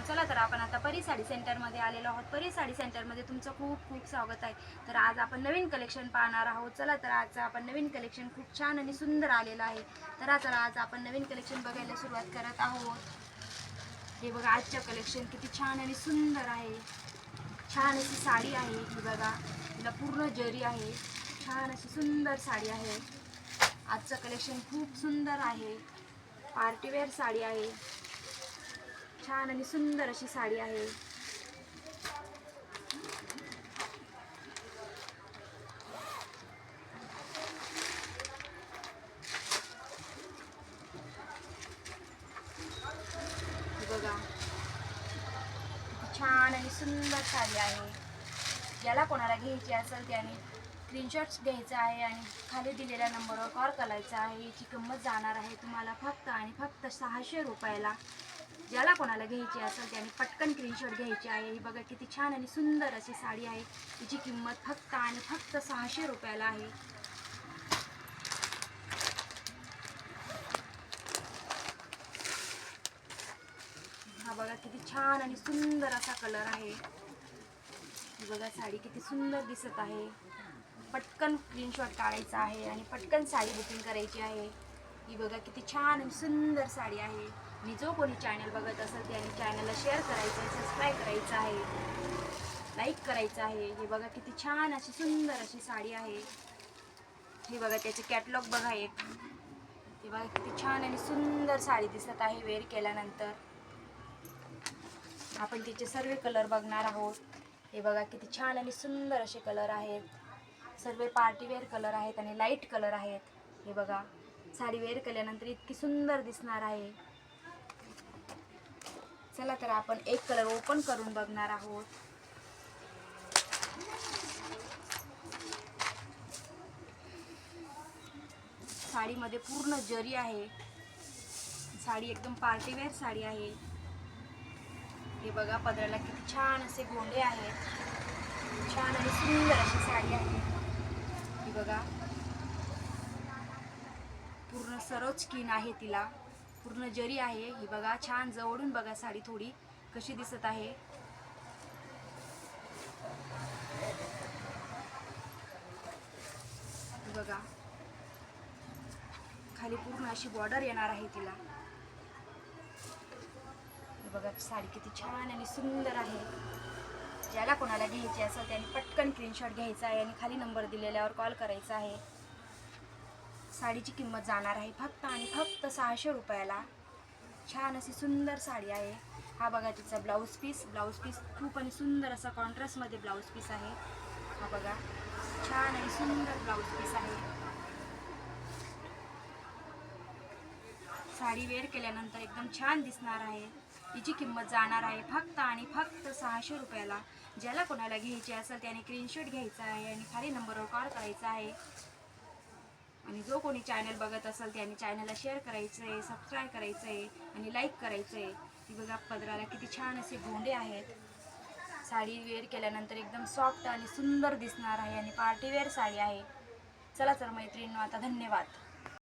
चला तर आपण आता परी साडी सेंटरमध्ये आलेलो आहोत। परी साडी सेंटरमध्ये तुमचं खूप खूप स्वागत आहे। तर आज आपण नवीन कलेक्शन पाहणार आहोत। चला तर आज आपण नवीन कलेक्शन खूप छान आणि सुंदर आलेलं आहे। तर चला आज आपण नवीन कलेक्शन बघायला सुरुवात करत आहोत। हे बघा आजचं कलेक्शन किती छान आणि सुंदर आहे। छान अशी साडी आहे ही बघा, तिला पूर्ण जरी आहे। छान अशी सुंदर साडी आहे। आजचं कलेक्शन खूप सुंदर आहे। पार्टीवेअर साडी आहे। छान आणि सुंदर अशी साडी आहे। बघा छान आणि सुंदर साडी आहे। ज्याला कोणाला घ्यायची असेल त्याने स्क्रीनशॉट्स घ्यायचा आहे आणि खाली दिलेल्या नंबरवर कॉल करायचा आहे। याची किंमत जाणार आहे तुम्हाला फक्त आणि फक्त 600 रुपयाला। ज्याला कोणाला घ्यायची असेल त्याने पटकन स्क्रीनशॉट घ्यायची आहे। ही बघा किती छान आणि सुंदर अशी साडी आहे। तिची किंमत फक्त आणि फक्त 600 रुपयाला आहे। हा बघा किती छान आणि सुंदर असा कलर आहे। ही बघा साडी किती सुंदर दिसत आहे। पटकन स्क्रीनशॉट काढायचा आहे आणि पटकन साडी बुकिंग करायची आहे। ही बघा किती छान आणि सुंदर साडी आहे। आणि जो कोणी चॅनल बघत असेल त्याने चॅनलला शेअर करायचं आहे, सबस्क्राईब करायचं आहे, लाईक करायचं आहे। हे बघा किती छान अशी सुंदर अशी साडी आहे। हे बघा त्याचे कॅटलॉग बघा एक। हे बघा किती छान आणि सुंदर साडी दिसत आहे वेअर केल्यानंतर। आपण तिचे सर्व कलर बघणार आहोत। हे बघा किती छान आणि सुंदर असे कलर आहेत। सर्व पार्टीवेअर कलर आहेत आणि लाईट कलर आहेत। हे बघा साडी वेअर केल्यानंतर इतकी सुंदर दिसणार आहे। चला तर आपण एक कलर ओपन करून बघणार आहोत। साडीमध्ये पूर्ण जरी आहे। साडी एकदम पार्टीवेअर साडी आहे। हे बघा पदराला किती छान असे गोंडे आहेत। छान आणि सुंदर अशी साडी आहे। ही बघा पूर्ण सरोज स्किन आहे, तिला पूर्ण जरी आहे। ही बघा छान जवळून बघा साडी थोडी कशी दिसत आहे। ही बघा खाली पूर्ण अशी बॉर्डर येणार आहे तिला। ही बघा साडी किती छान आणि सुंदर आहे। ज्याला कोणाला घ्यायची असेल त्याने पटकन स्क्रीनशॉट घ्यायचा आहे आणि खाली नंबर दिलेल्यावर कॉल करायचा आहे। साडीची किंमत जाणार आहे फक्त आणि फक्त 600 रुपयाला। छान अशी सुंदर साडी आहे। हा बघा तिचा ब्लाऊज पीस खूप आणि सुंदर असा कॉन्ट्रास्टमध्ये ब्लाऊज पीस आहे। हा बघा छान आणि सुंदर ब्लाऊज पीस आहे। साडी वेअर केल्यानंतर एकदम छान दिसणार आहे। हिची किंमत जाणार आहे फक्त आणि फक्त 600 रुपयाला। ज्याला कोणाला घ्यायची असेल त्याने स्क्रीनशॉट घ्यायचा आहे आणि खाली नंबरवर कॉल करायचा आहे। आणि जो कोणी चॅनल बघत असेल त्याने चॅनलला शेअर करायचं आहे, सबस्क्राईब करायचं आहे आणि लाईक करायचं आहे। ही बघा पदराला किती छान असे गोंडे आहेत। साडी वेअर केल्यानंतर एकदम सॉफ्ट आणि सुंदर दिसणार आहे आणि पार्टीवेअर साडी आहे। चला तर मैत्रिणींनो आता धन्यवाद।